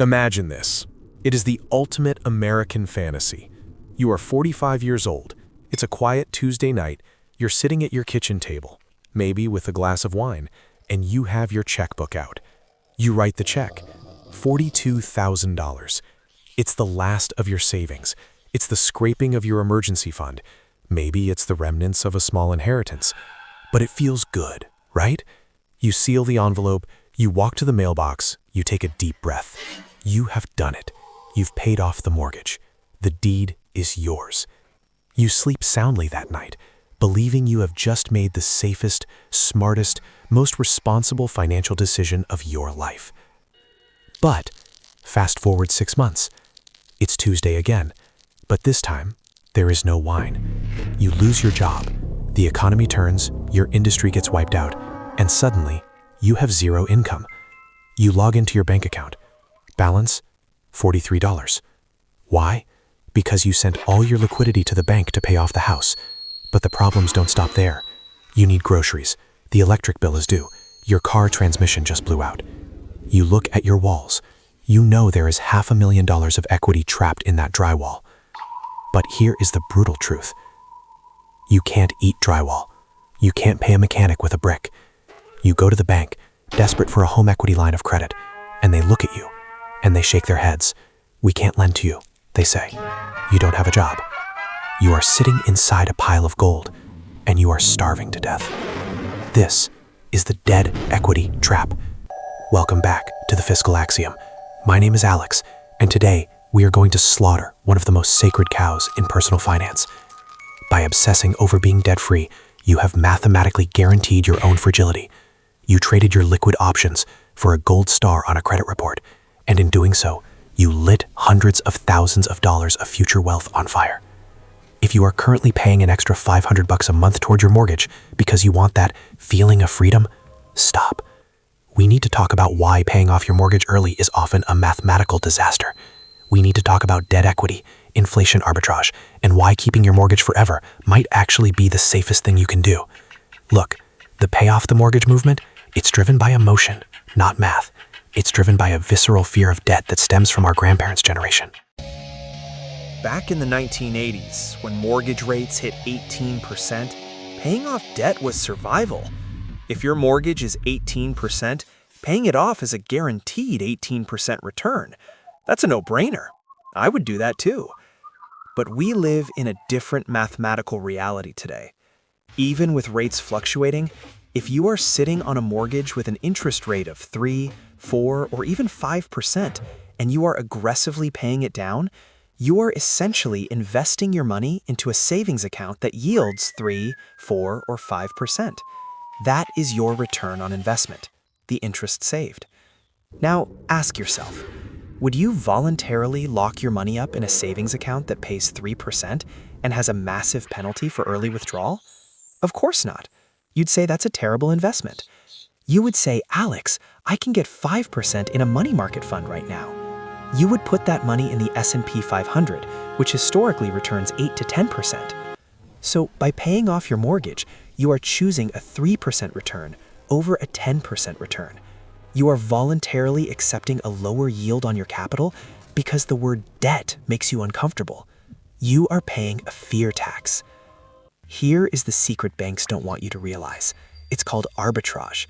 Imagine this. It is the ultimate American fantasy. You are 45 years old. It's a quiet Tuesday night. You're sitting at your kitchen table, maybe with a glass of wine, and you have your checkbook out. You write the check, $42,000. It's the last of your savings. It's the scraping of your emergency fund. Maybe it's the remnants of a small inheritance. But it feels good, right? You seal the envelope, you walk to the mailbox, you take a deep breath. You have done it. You've paid off the mortgage. The deed is yours. You sleep soundly that night, believing you have just made the safest, smartest, most responsible financial decision of your life. But fast forward 6 months. It's Tuesday again, but this time, there is no wine. You lose your job, the economy turns, your industry gets wiped out, and suddenly, you have zero income. You log into your bank account. Balance, $43. Why? Because you sent all your liquidity to the bank to pay off the house. But the problems don't stop there. You need groceries. The electric bill is due. Your car transmission just blew out. You look at your walls. You know there is $500,000 of equity trapped in that drywall. But here is the brutal truth. You can't eat drywall. You can't pay a mechanic with a brick. You go to the bank, desperate for a home equity line of credit, and they look at you, and they shake their heads. We can't lend to you, they say. You don't have a job. You are sitting inside a pile of gold, and you are starving to death. This is the dead equity trap. Welcome back to the Fiscal Axiom. My name is Alex, and today we are going to slaughter one of the most sacred cows in personal finance. By obsessing over being debt-free, you have mathematically guaranteed your own fragility. You traded your liquid options for a gold star on a credit report, and in doing so, you lit hundreds of thousands of dollars of future wealth on fire. If you are currently paying an extra $500 a month toward your mortgage because you want that feeling of freedom, stop. We need to talk about why paying off your mortgage early is often a mathematical disaster. We need to talk about debt equity, inflation arbitrage, and why keeping your mortgage forever might actually be the safest thing you can do. Look, the pay off the mortgage movement, it's driven by emotion, not math. It's driven by a visceral fear of debt that stems from our grandparents' generation. Back in the 1980s, when mortgage rates hit 18%, paying off debt was survival. If your mortgage is 18%, paying it off is a guaranteed 18% return. That's a no-brainer. I would do that too. But we live in a different mathematical reality today. Even with rates fluctuating, if you are sitting on a mortgage with an interest rate of 3, 4, or even 5%, and you are aggressively paying it down, you are essentially investing your money into a savings account that yields 3, 4, or 5%. That is your return on investment, the interest saved. Now, ask yourself, would you voluntarily lock your money up in a savings account that pays 3% and has a massive penalty for early withdrawal? Of course not. You'd say that's a terrible investment. You would say, Alex, I can get 5% in a money market fund right now. You would put that money in the S&P 500, which historically returns 8 to 10%. So by paying off your mortgage, you are choosing a 3% return over a 10% return. You are voluntarily accepting a lower yield on your capital because the word debt makes you uncomfortable. You are paying a fear tax. Here is the secret banks don't want you to realize. It's called arbitrage.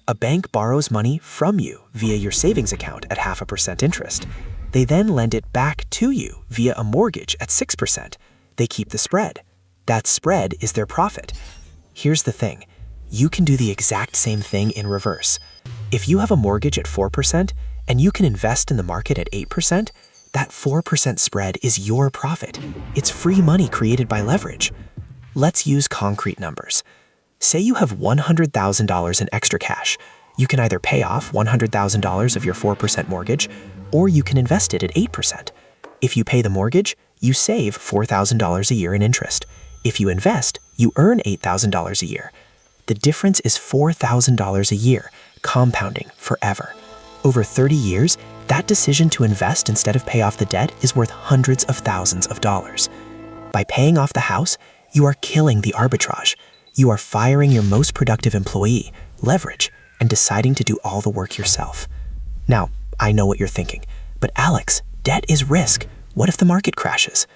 A bank borrows money from you via your savings account at 0.5% interest. They then lend it back to you via a mortgage at 6%. They keep the spread. That spread is their profit. Here's the thing. You can do the exact same thing in reverse. If you have a mortgage at 4% and you can invest in the market at 8%, that 4% spread is your profit. It's free money created by leverage. Let's use concrete numbers. Say you have $100,000 in extra cash. You can either pay off $100,000 of your 4% mortgage, or you can invest it at 8%. If you pay the mortgage, you save $4,000 a year in interest. If you invest, you earn $8,000 a year. The difference is $4,000 a year, compounding forever. Over 30 years, that decision to invest instead of pay off the debt is worth hundreds of thousands of dollars. By paying off the house, you are killing the arbitrage. You are firing your most productive employee, leverage, and deciding to do all the work yourself. Now, I know what you're thinking, But Alex, debt is risk. What if the market crashes?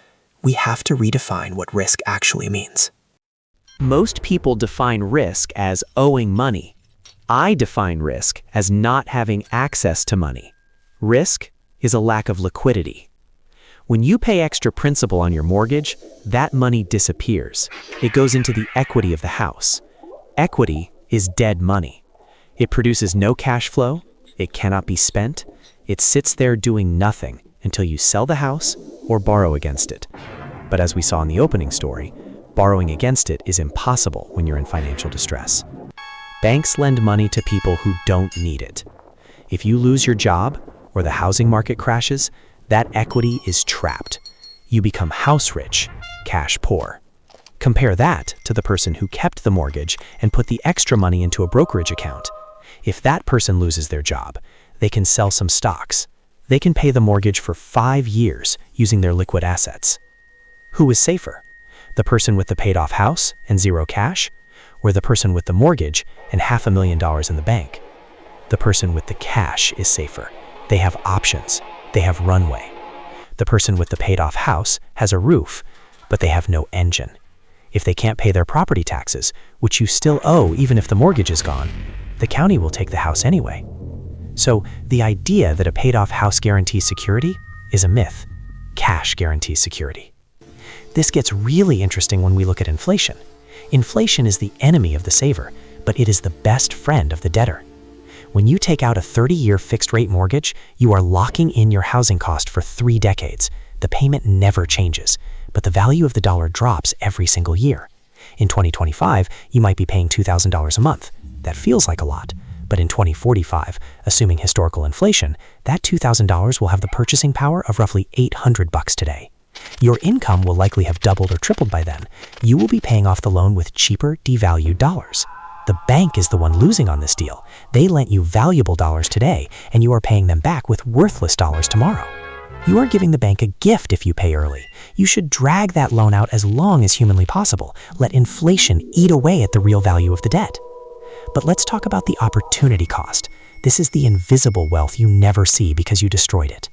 We have to redefine what risk actually means. Most people define risk as owing money. I define risk as not having access to money. Risk is a lack of liquidity. When you pay extra principal on your mortgage, that money disappears. It goes into the equity of the house. Equity is dead money. It produces no cash flow, it cannot be spent, it sits there doing nothing until you sell the house or borrow against it. But as we saw in the opening story, borrowing against it is impossible when you're in financial distress. Banks lend money to people who don't need it. If you lose your job or the housing market crashes, that equity is trapped. You become house rich, cash poor. Compare that to the person who kept the mortgage and put the extra money into a brokerage account. If that person loses their job, they can sell some stocks. They can pay the mortgage for 5 years using their liquid assets. Who is safer? The person with the paid-off house and zero cash, or the person with the mortgage and $500,000 in the bank? The person with the cash is safer. They have options. They have runway. The person with the paid-off house has a roof, but they have no engine. If they can't pay their property taxes, which you still owe even if the mortgage is gone, the county will take the house anyway. So the idea that a paid-off house guarantees security is a myth. Cash guarantees security. This gets really interesting when we look at inflation. Inflation is the enemy of the saver, but it is the best friend of the debtor. When you take out a 30-year fixed-rate mortgage, you are locking in your housing cost for 3 decades. The payment never changes, but the value of the dollar drops every single year. In 2025, you might be paying $2,000 a month. That feels like a lot. But in 2045, assuming historical inflation, that $2,000 will have the purchasing power of roughly $800 today. Your income will likely have doubled or tripled by then. You will be paying off the loan with cheaper, devalued dollars. The bank is the one losing on this deal. They lent you valuable dollars today, and you are paying them back with worthless dollars tomorrow. You are giving the bank a gift if you pay early. You should drag that loan out as long as humanly possible. Let inflation eat away at the real value of the debt. But let's talk about the opportunity cost. This is the invisible wealth you never see because you destroyed it.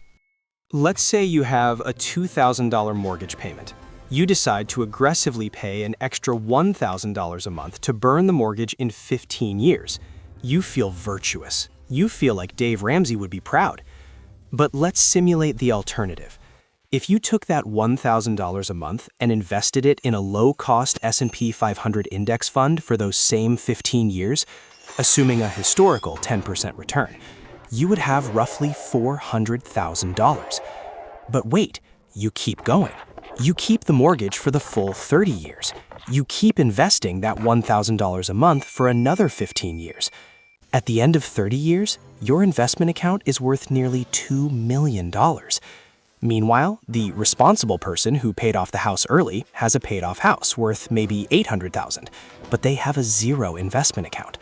Let's say you have a $2,000 mortgage payment. You decide to aggressively pay an extra $1,000 a month to burn the mortgage in 15 years. You feel virtuous. You feel like Dave Ramsey would be proud. But let's simulate the alternative. If you took that $1,000 a month and invested it in a low-cost S&P 500 index fund for those same 15 years, assuming a historical 10% return, you would have roughly $400,000. But wait, you keep going. You keep the mortgage for the full 30 years. You keep investing that $1,000 a month for another 15 years. At the end of 30 years, your investment account is worth nearly $2 million. Meanwhile, the responsible person who paid off the house early has a paid-off house worth maybe $800,000, but they have a zero investment account.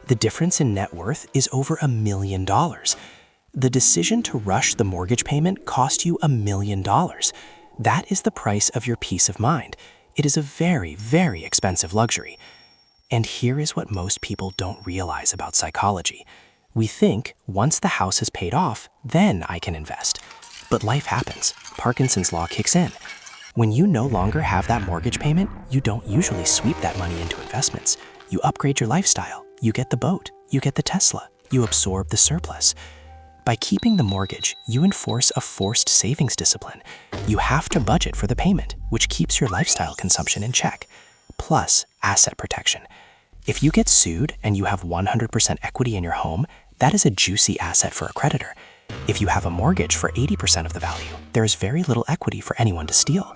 The difference in net worth is over $1 million. The decision to rush the mortgage payment cost you $1 million. That is the price of your peace of mind. It is a very, very expensive luxury. And here is what most people don't realize about psychology. We think once the house is paid off, then I can invest. But life happens. Parkinson's law kicks in. When you no longer have that mortgage payment, you don't usually sweep that money into investments. You upgrade your lifestyle. You get the boat. You get the Tesla. You absorb the surplus. By keeping the mortgage, you enforce a forced savings discipline. You have to budget for the payment, which keeps your lifestyle consumption in check. Plus, asset protection. If you get sued and you have 100% equity in your home, that is a juicy asset for a creditor. If you have a mortgage for 80% of the value, there is very little equity for anyone to steal.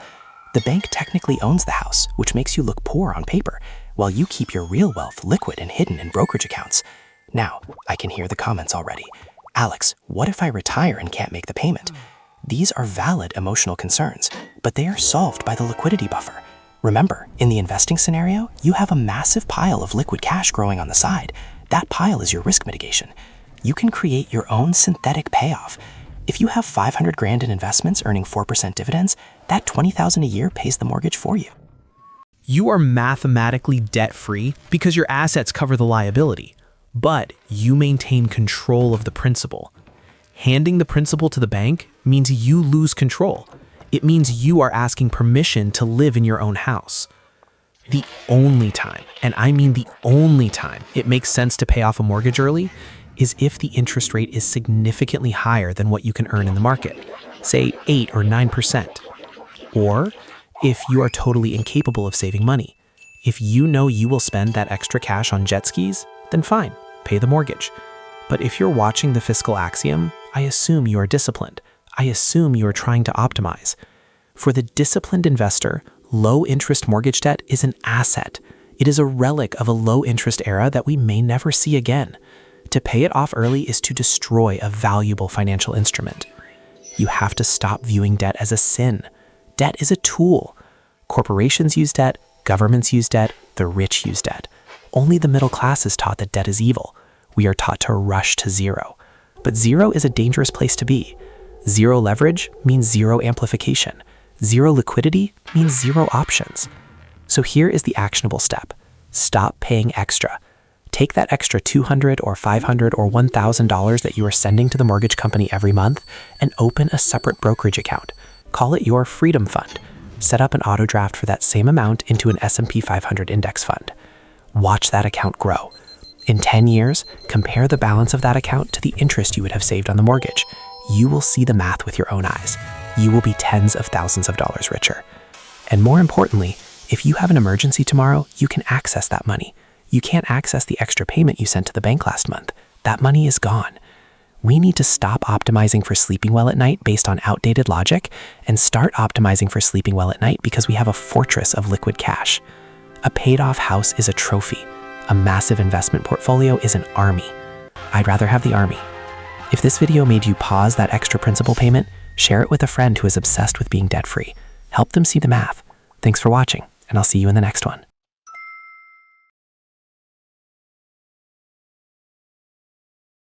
The bank technically owns the house, which makes you look poor on paper, while you keep your real wealth liquid and hidden in brokerage accounts. Now, I can hear the comments already. Alex, what if I retire and can't make the payment? These are valid emotional concerns, but they are solved by the liquidity buffer. Remember, in the investing scenario, you have a massive pile of liquid cash growing on the side. That pile is your risk mitigation. You can create your own synthetic payoff. If you have $500,000 in investments earning 4% dividends, that $20,000 a year pays the mortgage for you. You are mathematically debt-free because your assets cover the liability, but you maintain control of the principal. Handing the principal to the bank means you lose control. It means you are asking permission to live in your own house. The only time, and I mean the only time, it makes sense to pay off a mortgage early is if the interest rate is significantly higher than what you can earn in the market, say 8 or 9%. Or if you are totally incapable of saving money. If you know you will spend that extra cash on jet skis, then fine, pay the mortgage. But if you're watching the Fiscal Axiom, I assume you are disciplined. I assume you are trying to optimize. For the disciplined investor, low-interest mortgage debt is an asset. It is a relic of a low-interest era that we may never see again. To pay it off early is to destroy a valuable financial instrument. You have to stop viewing debt as a sin. Debt is a tool. Corporations use debt, governments use debt, the rich use debt. Only the middle class is taught that debt is evil. We are taught to rush to zero. But zero is a dangerous place to be. Zero leverage means zero amplification. Zero liquidity means zero options. So here is the actionable step. Stop paying extra. Take that extra $200 or $500 or $1,000 that you are sending to the mortgage company every month and open a separate brokerage account. Call it your Freedom Fund. Set up an auto draft for that same amount into an S&P 500 index fund. Watch that account grow. In 10 years, compare the balance of that account to the interest you would have saved on the mortgage. You will see the math with your own eyes. You will be tens of thousands of dollars richer. And more importantly, if you have an emergency tomorrow, you can access that money. You can't access the extra payment you sent to the bank last month. That money is gone. We need to stop optimizing for sleeping well at night based on outdated logic and start optimizing for sleeping well at night because we have a fortress of liquid cash. A paid-off house is a trophy. A massive investment portfolio is an army. I'd rather have the army. If this video made you pause that extra principal payment, share it with a friend who is obsessed with being debt-free. Help them see the math. Thanks for watching, and I'll see you in the next one.